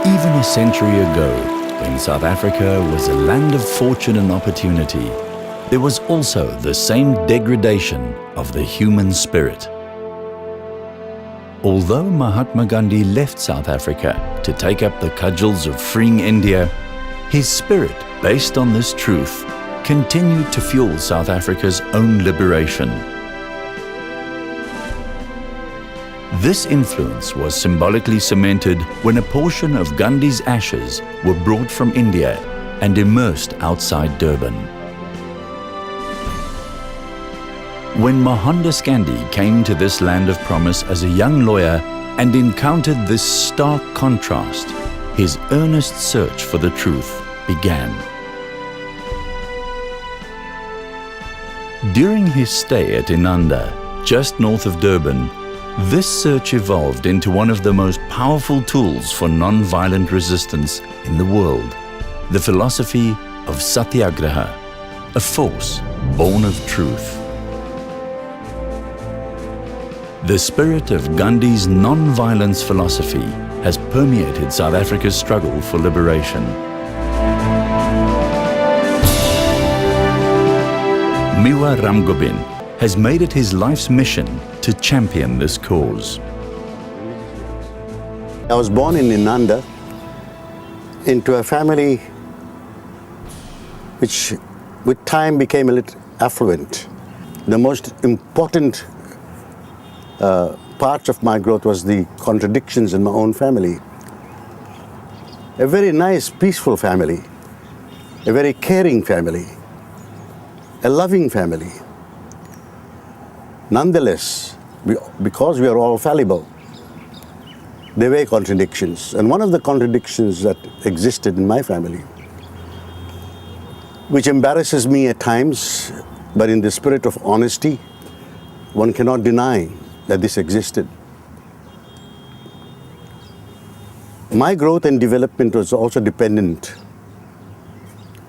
Even a century ago, when South Africa was a land of fortune and opportunity, there was also the same degradation of the human spirit. Although Mahatma Gandhi left South Africa to take up the cudgels of freeing India, his spirit, based on this truth, continued to fuel South Africa's own liberation. This influence was symbolically cemented when a portion of Gandhi's ashes were brought from India and immersed outside Durban. When Mohandas Gandhi came to this land of promise as a young lawyer and encountered this stark contrast, his earnest search for the truth began. During his stay at Inanda, just north of Durban, this search evolved into one of the most powerful tools for non-violent resistance in the world, the philosophy of Satyagraha, a force born of truth. The spirit of Gandhi's non-violence philosophy has permeated South Africa's struggle for liberation. Mewa Ramgobin has made it his life's mission to champion this cause. I was born in Inanda into a family which with time became a little affluent. The most important part of my growth was the contradictions in my own family. A very nice, peaceful family, a very caring family, a loving family. Nonetheless, because we are all fallible, there were contradictions. And one of the contradictions that existed in my family, which embarrasses me at times, but in the spirit of honesty, one cannot deny that this existed. My growth and development was also dependent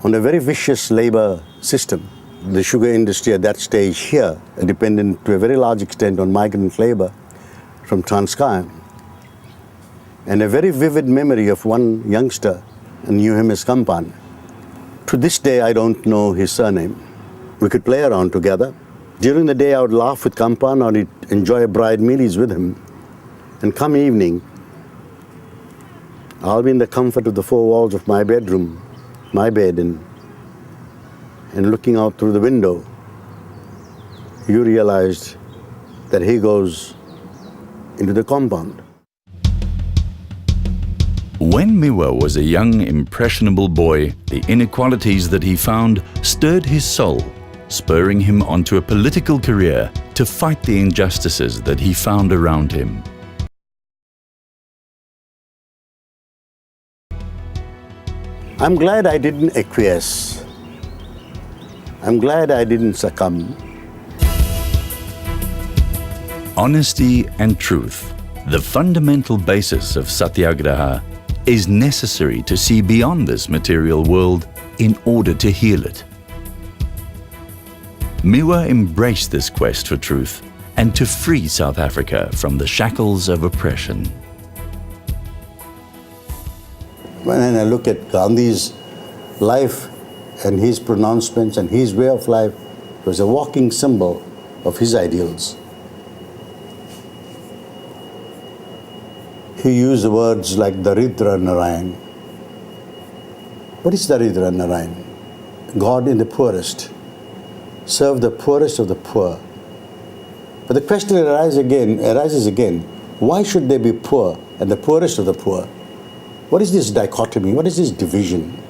on a very vicious labor system. The sugar industry at that stage here, dependent to a very large extent on migrant labor from Transkei. And a very vivid memory of one youngster, I knew him as Kampan. To this day, I don't know his surname. We could play around together. During the day, I would laugh with Kampan, or I'd enjoy bride mealies with him. And come evening, I'll be in the comfort of the four walls of my bedroom, my bed, and looking out through the window, you realized that he goes into the compound. When Mewa was a young, impressionable boy, the inequalities that he found stirred his soul, spurring him onto a political career to fight the injustices that he found around him. I'm glad I didn't acquiesce. I'm glad I didn't succumb. Honesty and truth, the fundamental basis of Satyagraha, is necessary to see beyond this material world in order to heal it. Mewa embraced this quest for truth and to free South Africa from the shackles of oppression. When I look at Gandhi's life and his pronouncements and his way of life, it was a walking symbol of his ideals. He used words like Daridra Narayan. What is Daridra Narayan? God in the poorest. Serve the poorest of the poor. But the question arises again, why should they be poor and the poorest of the poor? What is this dichotomy? What is this division?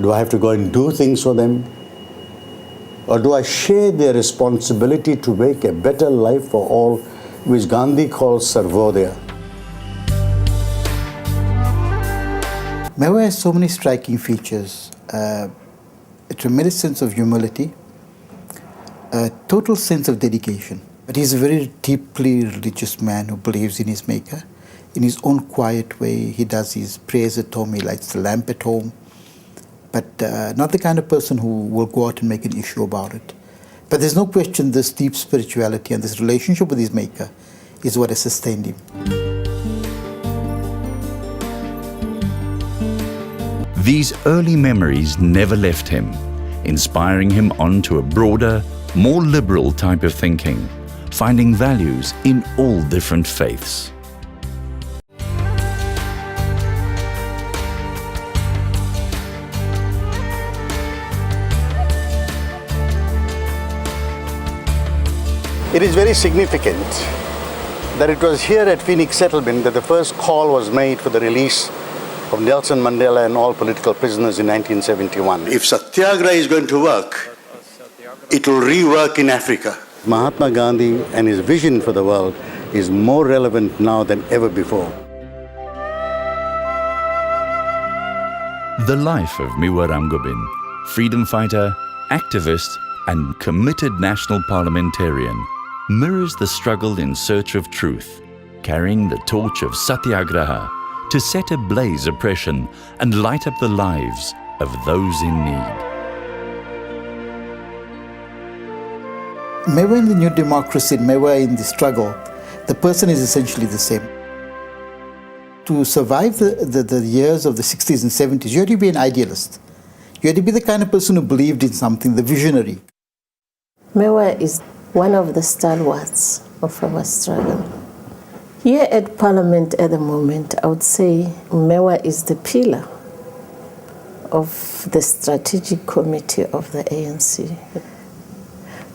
Do I have to go and do things for them? Or do I share their responsibility to make a better life for all, which Gandhi calls Sarvodaya? Mewa has so many striking features. A tremendous sense of humility, a total sense of dedication. But he's a very deeply religious man who believes in his Maker. In his own quiet way, he does his prayers at home, he lights the lamp at home, but not the kind of person who will go out and make an issue about it. But there's no question this deep spirituality and this relationship with his Maker is what has sustained him. These early memories never left him, inspiring him on to a broader, more liberal type of thinking, finding values in all different faiths. It is very significant that it was here at Phoenix Settlement that the first call was made for the release of Nelson Mandela and all political prisoners in 1971. If Satyagraha is going to work, it will rework in Africa. Mahatma Gandhi and his vision for the world is more relevant now than ever before. The life of Mewa Ramgobin, freedom fighter, activist and committed national parliamentarian, mirrors the struggle in search of truth, carrying the torch of Satyagraha to set ablaze oppression and light up the lives of those in need. Mewa in the new democracy, Mewa in the struggle, the person is essentially the same. To survive the years of the 60s and 70s, you had to be an idealist. You had to be the kind of person who believed in something, the visionary. Mewa is one of the stalwarts of our struggle. Here at Parliament at the moment, I would say Mewa is the pillar of the strategic committee of the ANC.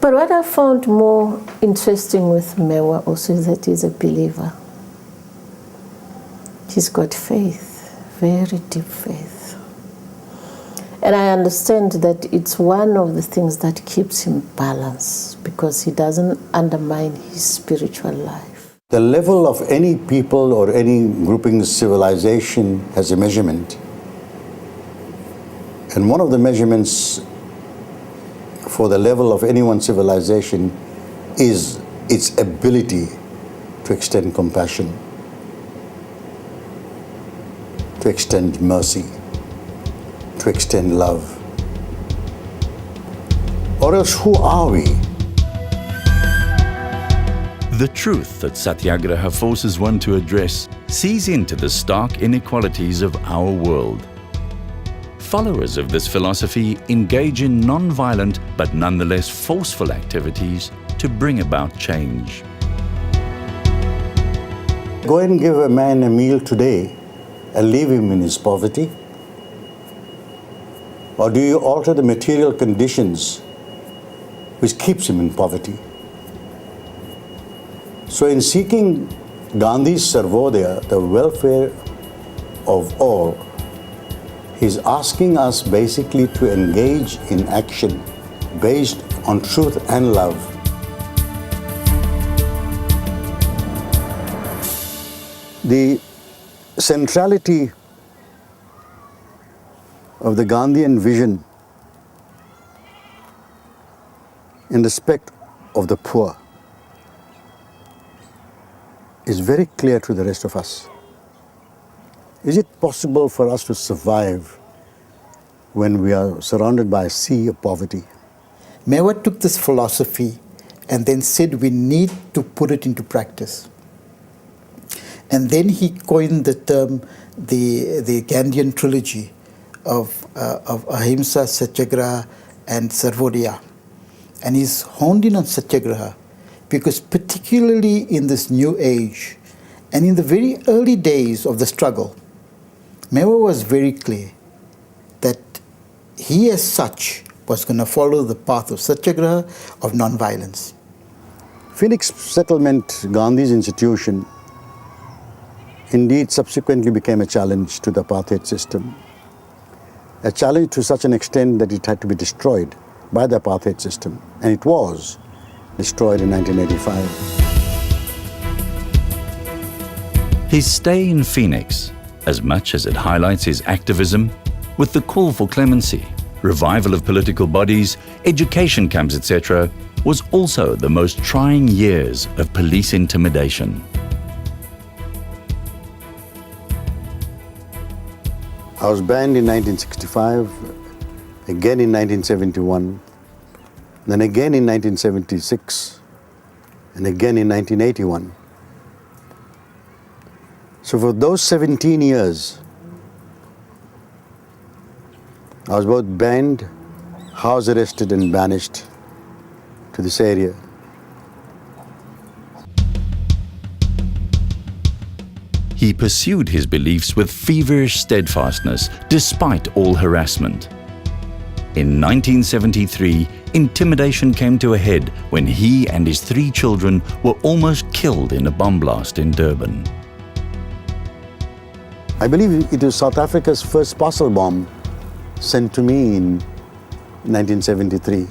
But what I found more interesting with Mewa also is that he's a believer. He's got faith, very deep faith. And I understand that it's one of the things that keeps him balanced because he doesn't undermine his spiritual life. The level of any people or any grouping's civilization has a measurement. And one of the measurements for the level of anyone's civilization is its ability to extend compassion, to extend mercy, to extend love. Or else who are we? The truth that Satyagraha forces one to address sees into the stark inequalities of our world. Followers of this philosophy engage in non-violent but nonetheless forceful activities to bring about change. Go and give a man a meal today and leave him in his poverty? Or do you alter the material conditions which keeps him in poverty? So in seeking Gandhi's Sarvodaya, the welfare of all, he's asking us basically to engage in action based on truth and love. The centrality of the Gandhian vision in respect of the poor is very clear to the rest of us. Is it possible for us to survive when we are surrounded by a sea of poverty? Mewa took this philosophy and then said we need to put it into practice. And then he coined the term, the Gandhian trilogy of Ahimsa, Satyagraha and Sarvodaya. And he's honed in on Satyagraha because particularly in this new age and in the very early days of the struggle, Mewa was very clear that he as such was going to follow the path of Satyagraha, of non-violence. Phoenix Settlement, Gandhi's institution, indeed subsequently became a challenge to the apartheid system. A challenge to such an extent that it had to be destroyed by the apartheid system. And it was destroyed in 1985. His stay in Phoenix, as much as it highlights his activism, with the call for clemency, revival of political bodies, education camps, etc., was also the most trying years of police intimidation. I was banned in 1965, again in 1971, then again in 1976, and again in 1981. So for those 17 years, I was both banned, house arrested and banished to this area. He pursued his beliefs with feverish steadfastness despite all harassment. In 1973, intimidation came to a head when he and his 3 children were almost killed in a bomb blast in Durban. I believe it was South Africa's first parcel bomb sent to me in 1973.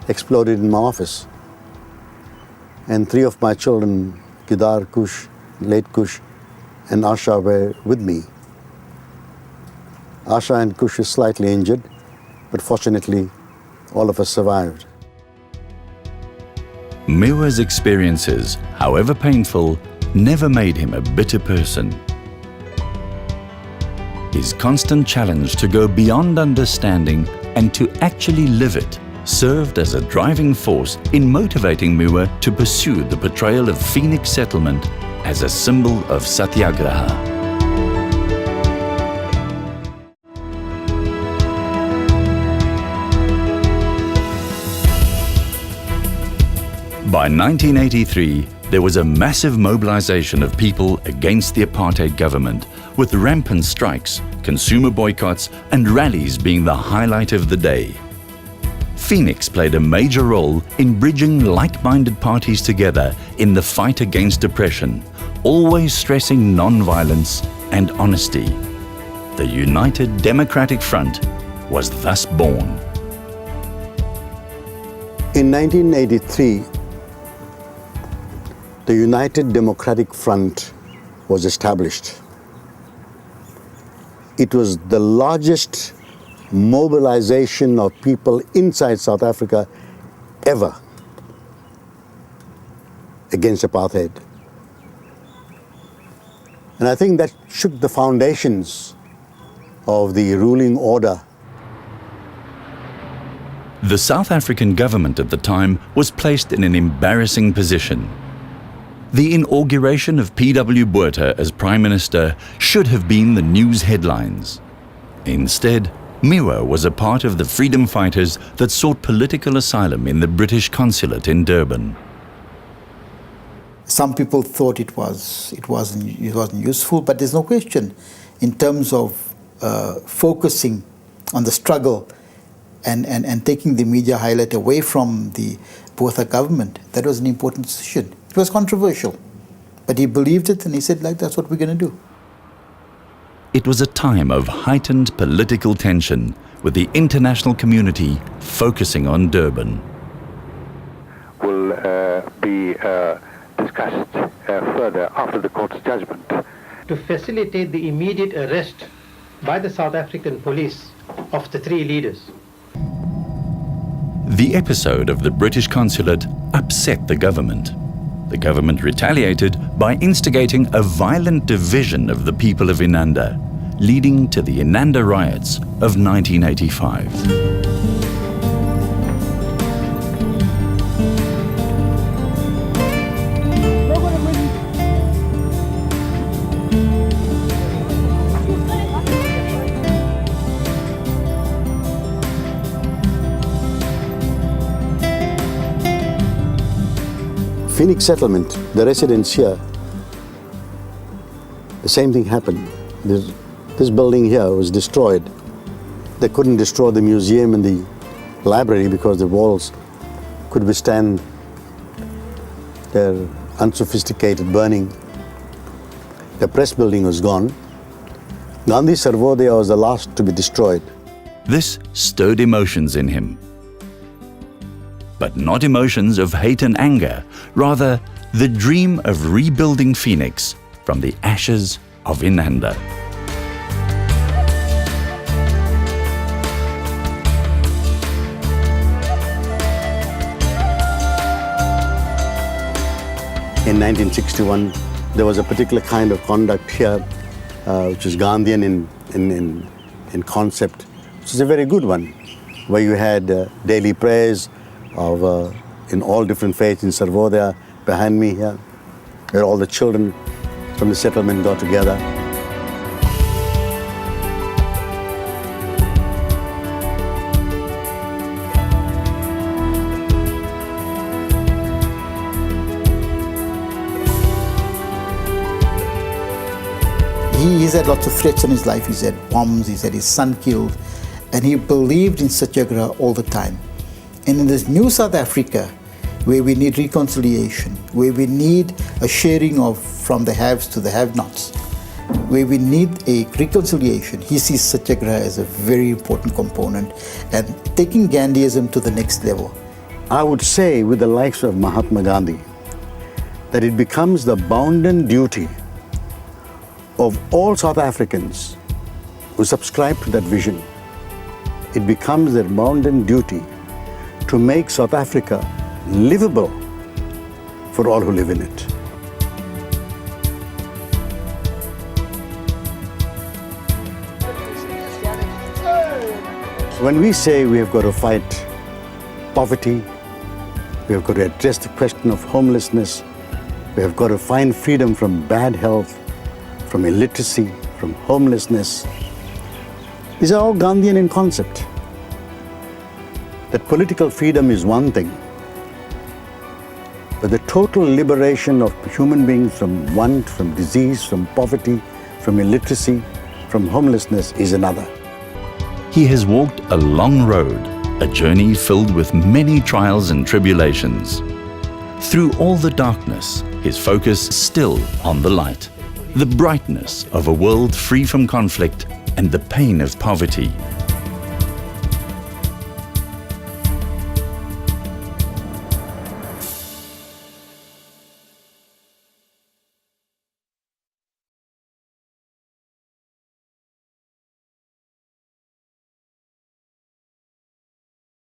Exploded in my office. And 3 of my children, Kedar, Kush, late Kush, and Asha were with me. Asha and Kush is slightly injured, but fortunately, all of us survived. Mewa's experiences, however painful, never made him a bitter person. His constant challenge to go beyond understanding and to actually live it served as a driving force in motivating Mewa to pursue the portrayal of Phoenix settlement as a symbol of satyagraha. By 1983, there was a massive mobilization of people against the apartheid government, with rampant strikes, consumer boycotts, and rallies being the highlight of the day. Phoenix played a major role in bridging like-minded parties together in the fight against oppression, always stressing non-violence and honesty. The United Democratic Front was thus born. In 1983, the United Democratic Front was established. It was the largest mobilization of people inside South Africa ever against apartheid. And I think that shook the foundations of the ruling order. The South African government at the time was placed in an embarrassing position. The inauguration of P.W. Botha as Prime Minister should have been the news headlines. Instead, Mewa was a part of the freedom fighters that sought political asylum in the British consulate in Durban. Some people thought it wasn't useful, but there's no question in terms of focusing on the struggle and taking the media highlight away from the Botha government. That was an important decision. It was controversial, but he believed it and he said, like, that's what we're going to do. It was a time of heightened political tension, with the international community focusing on Durban. Will be discussed further after the court's judgment. To facilitate the immediate arrest by the South African police of the 3 leaders. The episode of the British consulate upset the government. The government retaliated by instigating a violent division of the people of Inanda, leading to the Inanda riots of 1985. Phoenix settlement, the residents here, the same thing happened. This building here was destroyed. They couldn't destroy the museum and the library because the walls could withstand their unsophisticated burning. The press building was gone. Gandhi Sarvodaya was the last to be destroyed. This stirred emotions in him. But not emotions of hate and anger, rather the dream of rebuilding Phoenix from the ashes of Inanda. In 1961, there was a particular kind of conduct here, which is Gandhian in concept, which is a very good one, where you had daily prayers of in all different faiths in Sarvodaya, behind me here, where all the children from the settlement got together. He's had lots of threats on his life. He's had bombs, he's had his son killed, and he believed in Satyagraha all the time. And in this new South Africa, where we need reconciliation, where we need a sharing of from the haves to the have-nots, where we need a reconciliation, he sees Satyagraha as a very important component and taking Gandhiism to the next level. I would say with the likes of Mahatma Gandhi that it becomes the bounden duty of all South Africans who subscribe to that vision. It becomes their bounden duty to make South Africa livable for all who live in it. When we say we have got to fight poverty, we have got to address the question of homelessness, we have got to find freedom from bad health, from illiteracy, from homelessness, these are all Gandhian in concept. That political freedom is one thing, but the total liberation of human beings from want, from disease, from poverty, from illiteracy, from homelessness is another. He has walked a long road, a journey filled with many trials and tribulations. Through all the darkness, his focus is still on the light, the brightness of a world free from conflict and the pain of poverty.